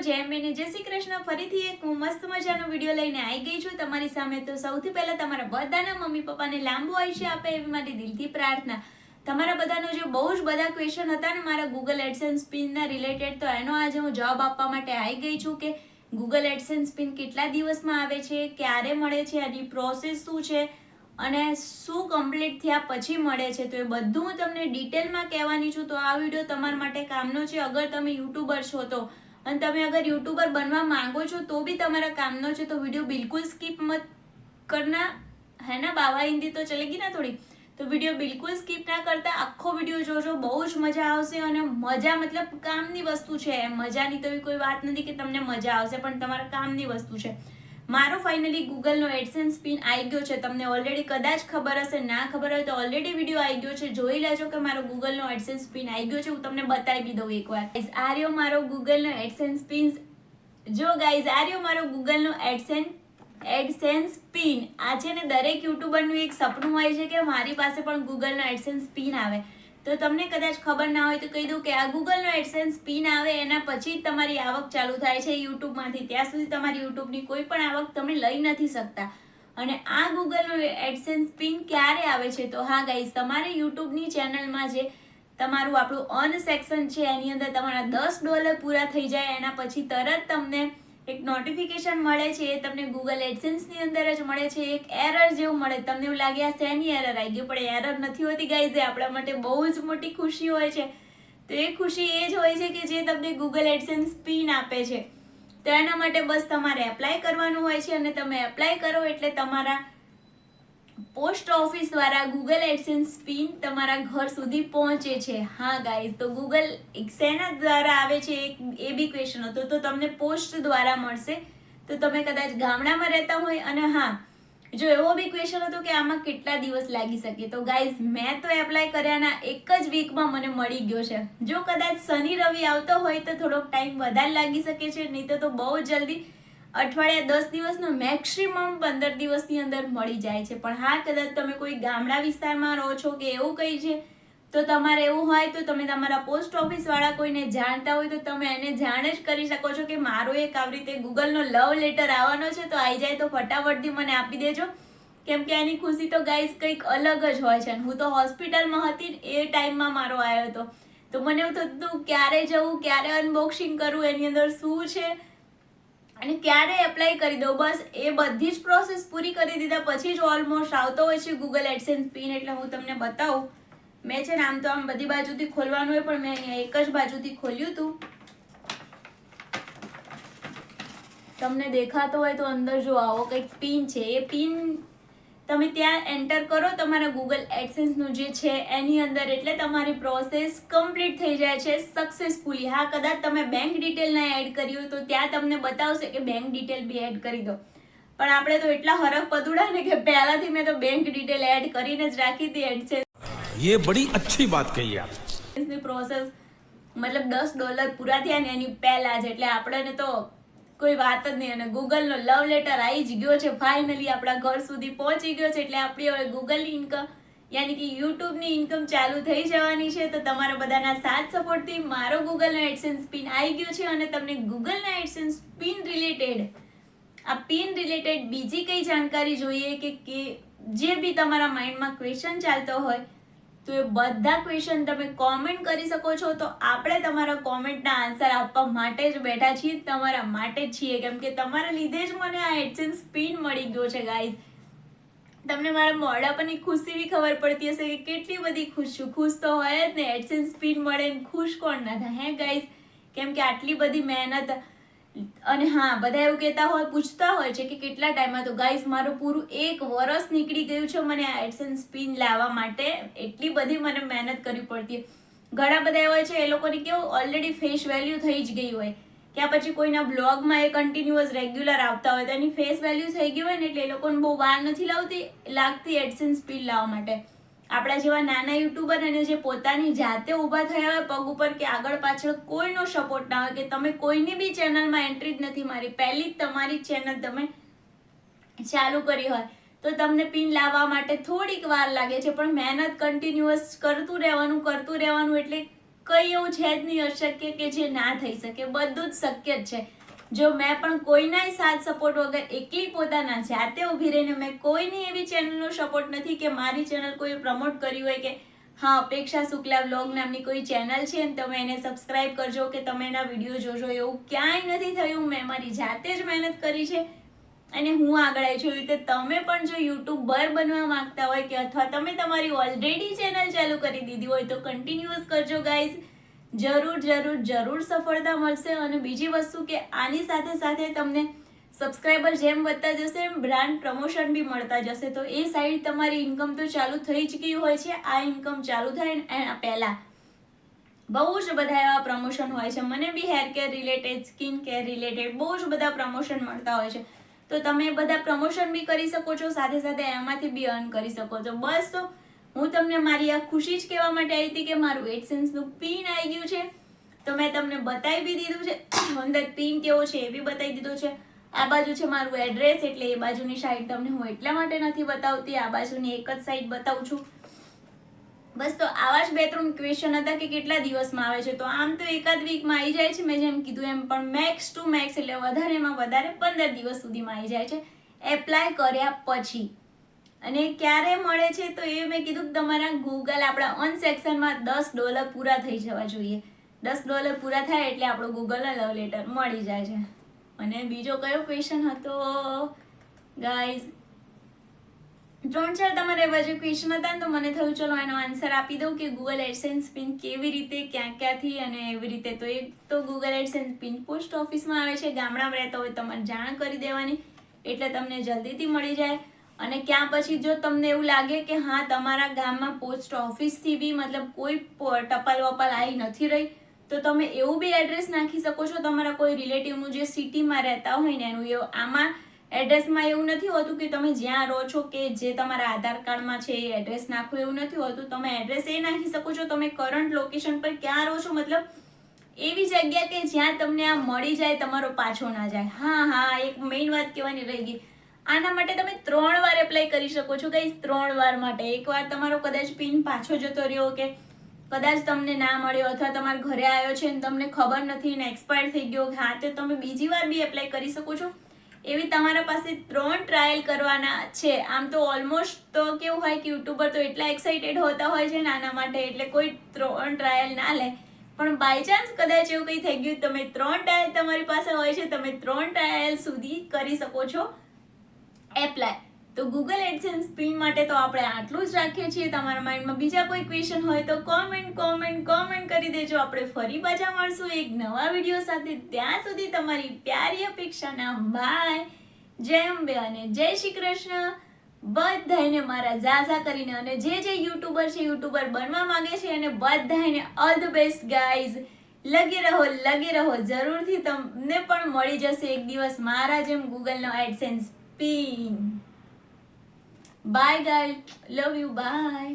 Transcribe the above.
જય મેને જય શ્રી કૃષ્ણ। ફરીથી એક મસ્ત મજાનો વિડીયો લઈને આવી ગઈ છું તમારી સામે। તો સૌથી પહેલા તમારા બધાના મમ્મી પપ્પાને લાંબુ આયુષ્ય આપે એવી મારી દિલથી પ્રાર્થના। તમારા બધાનો જે બહુ જ બધા ક્વેશ્ચન હતા ને મારા ગૂગલ એડસેન્સ પિનના રિલેટેડ, તો એનો આજે હું જવાબ આપવા માટે આવી ગઈ છું કે ગૂગલ એડસેન્સ પિન કેટલા દિવસમાં આવે છે, ક્યારે મળે છે, આની પ્રોસેસ શું છે અને શું કમ્પ્લીટ થયા પછી મળે છે। તો એ બધું હું તમને ડિટેલમાં કહેવાની છું। તો આ વિડીયો તમારા માટે કામનો છે। અગર તમે યુટ્યુબર છો તો, અને તમે અગર યુટ્યુબર બનવા માંગો છો તો બી તમારા કામનો છે। તો વિડીયો બિલકુલ સ્કીપ મત કરના, है ना। बाबा हिंदी तो चलेगी ना थोड़ी, तो વિડીયો બિલકુલ સ્કીપ ના કરતા આખો વિડીયો જોજો, બહુ જ મજા આવશે। અને મજા મતલબ કામની વસ્તુ છે, મજાની તો કોઈ વાત નથી કે તમને મજા આવશે, પણ તમારા કામની વસ્તુ છે। મારો ફાઇનલી ગૂગલનો એડસેન્સ પિન આવી ગયો છે। તમને ઓલરેડી કદાચ ખબર હશે, ના ખબર હોય તો ઓલરેડી વિડીયો આવી ગયો છે, જોઈ લેજો કે મારો ગૂગલનો એડસેન્સ પિન આવી ગયો છે। હું તમને બતાવી દઉં એકવાર। આ રહ્યો મારો ગૂગલનો એડસેન્સ પિન। જો ગાઈઝ, આ રહ્યો મારો ગૂગલનો એડસેન્સ પિન। આ છે ને દરેક યુટ્યુબરનું એક સપનું હોય છે કે મારી પાસે પણ ગૂગલનો એડસેન્સ પિન આવે। તો તમને કદાચ ખબર ના હોય તો કહી દઉં કે આ ગૂગલનો એડસેન્સ પિન આવે એના પછી જ તમારી આવક ચાલુ થાય છે યુટ્યુબમાંથી। ત્યાં સુધી તમારી યુટ્યુબની કોઈ પણ આવક તમે લઈ નથી શકતા। અને આ ગૂગલનો એડસેન્સ પિન ક્યારે આવે છે? તો હા ગાઈઝ, તમારે યુટ્યુબની ચેનલમાં જે તમારું આપણું અર્ન સેક્શન છે એની અંદર તમારા $10 પૂરા થઈ જાય એના પછી તરત તમને એક નોટિફિકેશન મળે છે। એ તમને ગૂગલ એડસેન્સની અંદર જ મળે છે, એક એરર જેવું મળે। તમને એવું લાગે આ શેની એરર આવી ગયું, પણ એરર નથી હોતી ગાઈઝ, એ આપણા માટે બહુ જ મોટી ખુશી હોય છે। તો એ ખુશી એ જ હોય છે કે જે તમને ગૂગલ એડસેન્સ પિન આપે છે। તો એના માટે બસ તમારે એપ્લાય કરવાનું હોય છે, અને તમે એપ્લાય કરો એટલે તમારા પોસ્ટ ઓફિસ દ્વારા ગૂગલ એડસેન્સ પિન તમારા ઘર સુધી પહોંચે છે। હા ગાઈઝ, તો ગૂગલ શેના દ્વારા આવે છે એ બી ક્વેશ્ચન હતો, તો તમને પોસ્ટ દ્વારા મળશે। તો તમે કદાચ ગામડામાં રહેતા હોય, અને હા, જો એવો બી ક્વેશ્ચન હતો કે આમાં કેટલા દિવસ લાગી શકે, તો ગાઈઝ મેં તો એપ્લાય કર્યાના એક જ વીકમાં મને મળી ગયો છે। જો કદાચ શનિ રવિ આવતો હોય તો થોડોક ટાઈમ વધારે લાગી શકે છે, નહીં તો બહુ જલ્દી અઠવાડિયા 10 દિવસનો મેક્સિમમ 15 દિવસની અંદર મળી જાય છે। પણ હા, કદાચ તમે કોઈ ગામડા વિસ્તારમાં રહો છો કે એવું કંઈ છે, તો તમારે એવું હોય તો તમે તમારા પોસ્ટ ઓફિસ વાળા કોઈને જાણતા હોય તો તમે એને જાણ જ કરી શકો છો કે મારો એક આવી રીતે ગૂગલનો લવ લેટર આવવાનો છે, તો આવી જાય તો ફટાફટથી મને આપી દેજો। કેમ કે આની ખુશી તો ગાઈઝ કંઈક અલગ જ હોય છે। હું તો હોસ્પિટલમાં હતી એ ટાઈમમાં મારો આવ્યો હતો, તો મને એવું થતું હતું ક્યારે જવું, ક્યારે અનબોક્સિંગ કરવું, એની અંદર શું છે અને ક્યારે એપ્લાય કરી દઉં। બસ એ બધી જ પ્રોસેસ પૂરી કરી દીધા પછી જ ઓલમોસ્ટ આવતો હોય છે ગૂગલ એડસેન્સ પિન। એટલે હું તમને બતાવું, મેં છે ને આમ તો આમ બધી બાજુથી ખોલવાનું હોય, પણ મેં અહીંયા એક જ બાજુથી ખોલ્યું હતું। તમને દેખાતો હોય તો અંદર જો આવો કંઈક પિન છે, એ પિન તમે ત્યાં એન્ટર કરો તમારા ગૂગલ એડસેન્સનું જે છે એની અંદર, એટલે તમારી પ્રોસેસ કમ્પ્લીટ થઈ જાય છે સક્સેસફુલી। હા, કદાચ તમે બેંક ડિટેલ ના એડ કરી હોય તો ત્યાં તમને બતાવશે કે બેંક ડિટેલ બી એડ કરી દો, પણ આપણે તો એટલા હરખ પદુડા ને કે પહેલાથી મેં તો બેંક ડિટેલ એડ કરીને જ રાખી હતી એડસેન્સ। ये बड़ी अच्छी बात कही आप। ની પ્રોસેસ મતલબ $10 પૂરા થયા ને એની પહેલા જ, એટલે આપણે તો કોઈ વાત જ નહીં। અને ગૂગલનો લવ લેટર આવી જ ગયો છે ફાઇનલી, આપણા ઘર સુધી પહોંચી ગયો છે। એટલે આપણી હવે ગૂગલની ઇન્કમ યાની કે યુટ્યુબની ઇન્કમ ચાલુ થઈ જવાની છે। તો તમારા બધાના સાથ સપોર્ટથી મારો ગૂગલનો એડસેન્સ પિન આવી ગયો છે। અને તમને ગૂગલના એડસેન્સ પિન રિલેટેડ બીજી કઈ જાણકારી જોઈએ કે જે બી તમારા માઇન્ડમાં ક્વેશ્ચન ચાલતો હોય, તો એ બધા ક્વેશ્ચન તમે કોમેન્ટ કરી શકો છો। તો આપણે તમારા કોમેન્ટના આન્સર આપવા માટે જ બેઠા છીએ, તમારા માટે જ છીએ, કેમ કે તમારા લીધે જ મને આ એડસેન્સ પિન મળી ગયો છે ગાઈઝ। તમને મારા મોઢા પરની ખુશી બી ખબર પડતી હશે કે કેટલી બધી ખુશ છું। ખુશ તો હોય જ ને, એડસેન્સ પિન મળે ને ખુશ કોણ ના થાય, હે ગાઈઝ? કેમ કે આટલી બધી મહેનત। અને હા, બધા એવું કહેતા હોય, પૂછતા હોય છે કે કેટલા ટાઈમમાં, તો ગાઈઝ મારું પૂરું 1 વર્ષ નીકળી ગયું છે મને આ એડસેન્સ પિન લાવવા માટે। એટલી બધી મને મહેનત કરવી પડતી। ઘણા બધા એવા છે એ લોકોની કેવું ઓલરેડી ફેસ વેલ્યુ થઈ જ ગઈ હોય, કે પછી કોઈના બ્લોગમાં એ કન્ટિન્યુઅસ રેગ્યુલર આવતા હોય તો એની ફેસ વેલ્યુ થઈ ગઈ હોય ને, એટલે એ લોકોને બહુ વાર નથી લાગતી એડસેન્સ પિન લાવવા માટે। આપણા જેવા નાના યુટ્યુબર અને જે પોતાની જાતે ઊભા થયા હોય પગ ઉપર, કે આગળ પાછળ કોઈનો સપોર્ટ ના હોય, કે તમે કોઈની બી ચેનલમાં એન્ટ્રી જ નથી મારી, પહેલી જ તમારી ચેનલ તમે ચાલુ કરી હોય, તો તમને પિન લાવવા માટે થોડીક વાર લાગે છે, પણ મહેનત કન્ટિન્યુઅસ કરતું રહેવાનું, એટલે કંઈ એવું છે જ નહીં અશક્ય કે જે ના થઈ શકે, બધું જ શક્ય જ છે. જો મેં પણ કોઈના સાથ સપોર્ટ વગર એકલી પોતાના જાતે ઊભી રહીને, મેં કોઈની એવી ચેનલનો સપોર્ટ નથી કે મારી ચેનલ કોઈ પ્રમોટ કરી હોય કે હા અપેક્ષા શુક્લા વ્લોગ નામની કોઈ ચેનલ છે ને તમે એને સબસ્ક્રાઇબ કરજો કે તમે એના વિડીયો જોજો, એવું ક્યાંય નથી થયું. મેં મારી જાતે જ મહેનત કરી છે અને હું આગળ આવી છું. એવી રીતે તમે પણ જો યુટ્યુબર બનવા માંગતા હોય કે અથવા તમે તમારી ઓલરેડી ચેનલ ચાલુ કરી દીધી હોય તો કન્ટિન્યુઅસ કરજો ગાઈઝ, જરૂર જરૂર જરૂર સફળતા મળશે. અને બીજી વસ્તુ કે આની સાથે સાથે તમને સબસ્ક્રાઈબર જેમ વધતા જશે એમ બ્રાન્ડ પ્રમોશન બી મળતા જશે, તો એ સાઈડ તમારી ઇન્કમ તો ચાલુ થઈ જ ગઈ હોય છે. આ ઇન્કમ ચાલુ થાય ને એના પહેલા બહુ જ બધા એવા પ્રમોશન હોય છે. મને બી hair care related, skin care related બહુ જ બધા પ્રમોશન મળતા હોય છે, તો તમે બધા પ્રમોશન બી કરી શકો છો, સાથે સાથે એમાંથી બી અર્ન કરી શકો છો. બસ તો હું તમને મારી આ ખુશી જ કહેવા માટે આવી હતી કે મારું એડસેન્સનું પિન આવી ગયું છે, તો મેં તમને બતાવી બી દીધું છે. અંદર પિન કેવો છે એ બી બતાવી દીધો છે. આ બાજુ છે મારું એડ્રેસ, એટલે એ બાજુની સાઈડ તમને હું એટલા માટે નથી બતાવતી, આ બાજુની એક જ સાઈડ બતાવું છું. બસ તો આવા જ 2-3 ક્વેશ્ચન હતા કે કેટલા દિવસમાં આવે છે, તો આમ તો એકાદ વીકમાં આવી જાય છે મેં જેમ કીધું એમ, પણ મેક્સ ટુ મેક્સ એટલે વધારેમાં વધારે 15 દિવસ સુધીમાં આવી જાય છે એપ્લાય કર્યા પછી. અને ક્યારે મળે છે તો એ મેં કીધું કે તમારા ગૂગલ આપણા ઓન સેક્શનમાં $10 પૂરા થઈ જવા જોઈએ. $10 પૂરા થાય એટલે આપણો ગૂગલનો લવ લેટર મળી જાય છે. અને બીજો કયો ક્વેશ્ચન હતો ગાઈઝ? 3-4 તમારે એવા જે ક્વેશ્ચન હતા ને તો મને થયું ચલો એનો આન્સર આપી દઉં કે ગૂગલ એડસેન્સ પિન કેવી રીતે, ક્યાંથી અને એવી રીતે. તો એક તો ગૂગલ એડસેન્સ પિન પોસ્ટ ઓફિસમાં આવે છે, ગામડામાં રહેતા હોય તમારે જાણ કરી દેવાની એટલે તમને જલ્દીથી મળી જાય. અને ક્યાં પછી જો તમને એવું લાગે કે હા તમારા ગામમાં પોસ્ટ ઓફિસથી બી મતલબ કોઈ ટપાલ વપાલ આવી નથી રહી, તો તમે એવું બી એડ્રેસ નાખી શકો છો તમારા કોઈ રિલેટિવનું જે સિટીમાં રહેતા હોય ને એનું. આમાં એડ્રેસમાં એવું નથી હોતું કે તમે જ્યાં રહો છો કે જે તમારા આધાર કાર્ડમાં છે એ એડ્રેસ નાખો, એવું નથી હોતું. તમે એડ્રેસ એ નાખી શકો છો તમે કરંટ લોકેશન પર ક્યાં રહો છો, મતલબ એવી જગ્યા કે જ્યાં તમને આ મળી જાય, તમારો પાછો ના જાય. હા એક મેઇન વાત કહેવાની રહી ગઈ, આના માટે તમે 3 વાર એપ્લાય કરી શકો છો ગાઈસ, 3 વાર માટે. એકવાર તમારો કદાચ પિન પાછો જતો રહ્યો કે કદાચ તમને ના મળ્યો અથવા તમારા ઘરે આવ્યો છે ને તમને ખબર નથી ને એક્સપાયર થઈ ગયો, હા તો તમે બીજી વાર બી એપ્લાય કરી શકો છો. એવી તમારા પાસે 3 ટ્રાયલ કરવાના છે. આમ તો ઓલમોસ્ટ તો કેવું હોય કે યુટ્યુબર તો એટલા એક્સાઇટેડ હોતા હોય છે નાના માટે, એટલે કોઈ 3 ટ્રાયલ ના લે. પણ બાય ચાન્સ કદાચ એવું કંઈ થઈ ગયું, તમે 3 ટ્રાયલ તમારી પાસે હોય છે, તમે 3 ટ્રાયલ સુધી કરી શકો છો એપ્લાય. તો ગૂગલ એડસેન્સ પિન માટે તો આપણે આટલું જ રાખીએ છીએ. તમારા માઇન્ડમાં બીજા કોઈ ક્વેશ્ચન હોય તો કોમેન્ટ કરી દેજો. આપણે ફરી પાછા મળશું એક નવા વિડીયો સાથે. ત્યાં સુધી તમારી પ્યારી અપેક્ષાના બાય, જય અંબે અને જય શ્રી કૃષ્ણ બધાને મારા ઝાઝા કરીને. અને જે યુટ્યુબર છે, યુટ્યુબર બનવા માંગે છે, અને બધાને ઓલ ધ બેસ્ટ ગાઈઝ. લગે રહો, જરૂરથી તમને પણ મળી જશે એક દિવસ મારા જેમ ગૂગલનો AdSense pin. Bye guys, love you, by.